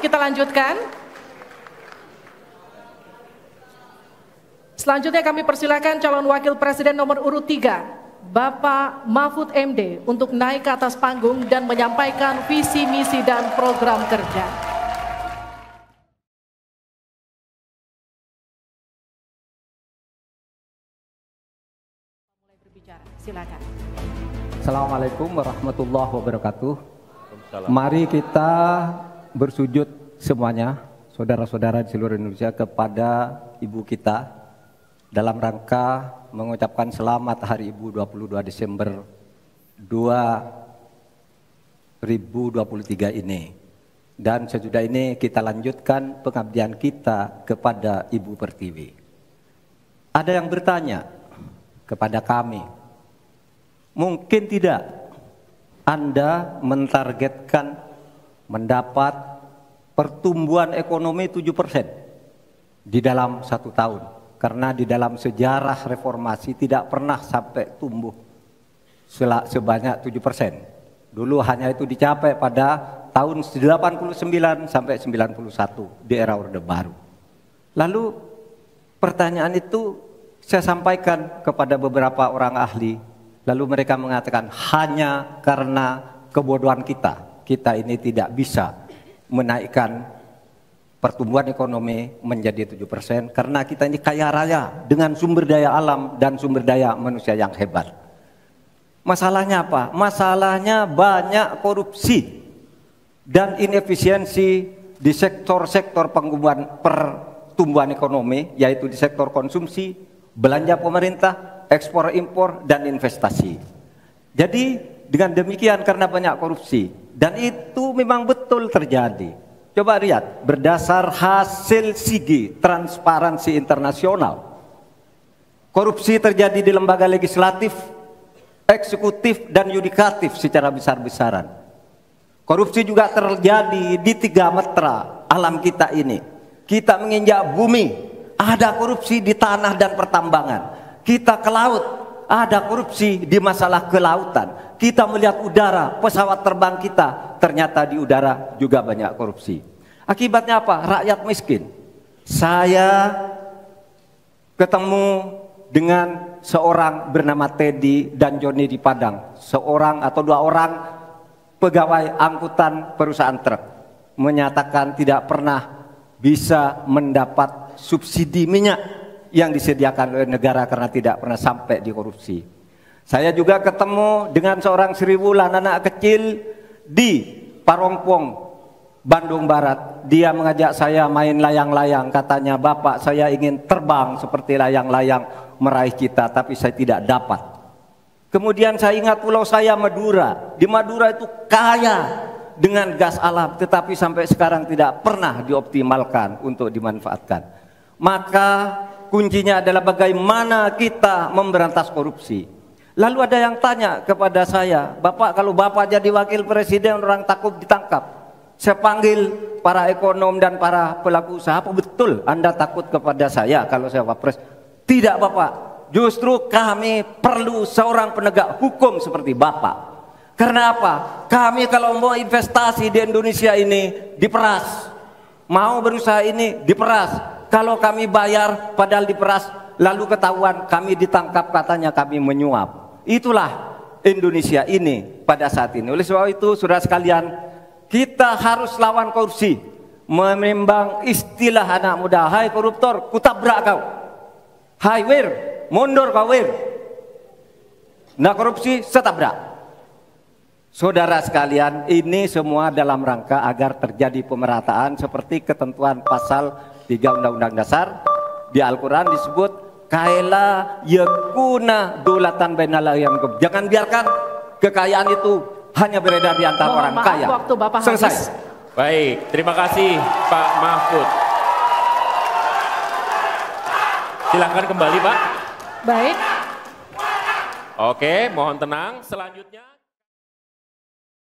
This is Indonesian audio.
kita lanjutkan. Selanjutnya kami persilakan calon wakil presiden nomor urut 3, Bapak Mahfud MD, untuk naik ke atas panggung dan menyampaikan visi, misi, dan program kerja. Mulai berbicara, silakan. Assalamualaikum warahmatullahi wabarakatuh. Mari kita bersujud semuanya, saudara-saudara di seluruh Indonesia, kepada Ibu kita dalam rangka mengucapkan selamat Hari Ibu 22 Desember 2023 ini. Dan sesudah ini kita lanjutkan pengabdian kita kepada Ibu Pertiwi. Ada yang bertanya kepada kami, mungkin tidak Anda mentargetkan mendapat pertumbuhan ekonomi 7% di dalam 1 tahun. Karena di dalam sejarah reformasi tidak pernah sampai tumbuh sebanyak 7%. Dulu hanya itu dicapai pada tahun 89 sampai 91 di era Orde Baru. Lalu pertanyaan itu saya sampaikan kepada beberapa orang ahli. Lalu mereka mengatakan hanya karena kebodohan kita ini tidak bisa menaikkan pertumbuhan ekonomi menjadi 7% karena kita ini kaya raya dengan sumber daya alam dan sumber daya manusia yang hebat. Masalahnya apa? Masalahnya banyak korupsi dan inefisiensi di sektor-sektor pertumbuhan ekonomi, yaitu di sektor konsumsi, belanja pemerintah, ekspor impor, dan investasi. Jadi dengan demikian karena banyak korupsi, dan itu memang betul terjadi. Coba lihat, berdasar hasil SIGI, Transparansi Internasional, korupsi terjadi di lembaga legislatif, eksekutif, dan yudikatif secara besar-besaran. Korupsi juga terjadi di 3 metra alam kita ini. Kita menginjak bumi, ada korupsi di tanah dan pertambangan. Kita ke laut, ada korupsi di masalah kelautan. Kita melihat udara, pesawat terbang kita, ternyata di udara juga banyak korupsi. Akibatnya apa? Rakyat miskin. Saya ketemu dengan seorang bernama Teddy dan Joni di Padang. Seorang atau 2 orang pegawai angkutan perusahaan truk menyatakan tidak pernah bisa mendapat subsidi minyak yang disediakan oleh negara karena tidak pernah sampai di korupsi. Saya juga ketemu dengan seorang Sri Wulan, anak kecil di Parongpong, Bandung Barat. Dia mengajak saya main layang-layang. Katanya, "Bapak, saya ingin terbang seperti layang-layang meraih cita, tapi saya tidak dapat." Kemudian saya ingat pulau saya, Madura. Di Madura itu kaya dengan gas alam, tetapi sampai sekarang tidak pernah dioptimalkan untuk dimanfaatkan. Maka kuncinya adalah bagaimana kita memberantas korupsi. Lalu ada yang tanya kepada saya, "Bapak, kalau Bapak jadi wakil presiden orang takut ditangkap." Saya panggil para ekonom dan para pelaku usaha, "Apa betul Anda takut kepada saya kalau saya wapres?" "Tidak, Bapak. Justru kami perlu seorang penegak hukum seperti Bapak. Karena apa? Kami kalau mau investasi di Indonesia ini diperas. Mau berusaha ini diperas. Kalau kami bayar padahal diperas, lalu ketahuan kami ditangkap katanya kami menyuap." Itulah Indonesia ini pada saat ini. Oleh sebab itu, saudara sekalian, kita harus lawan korupsi. Menimbang istilah anak muda, "Hai koruptor, kutabrak kau. Hai wir, mundur kau wir. Nah korupsi, setabrak." Saudara sekalian, ini semua dalam rangka agar terjadi pemerataan seperti ketentuan pasal 3 Undang-Undang Dasar. Di Al-Quran disebut kaila yakuna dolatan bainal yang. Jangan biarkan kekayaan itu hanya beredar di antara orang kaya. Waktu Bapak selesai. Habis. Baik, terima kasih Pak Mahfud. Silakan kembali, Pak. Baik. Oke, mohon tenang. Selanjutnya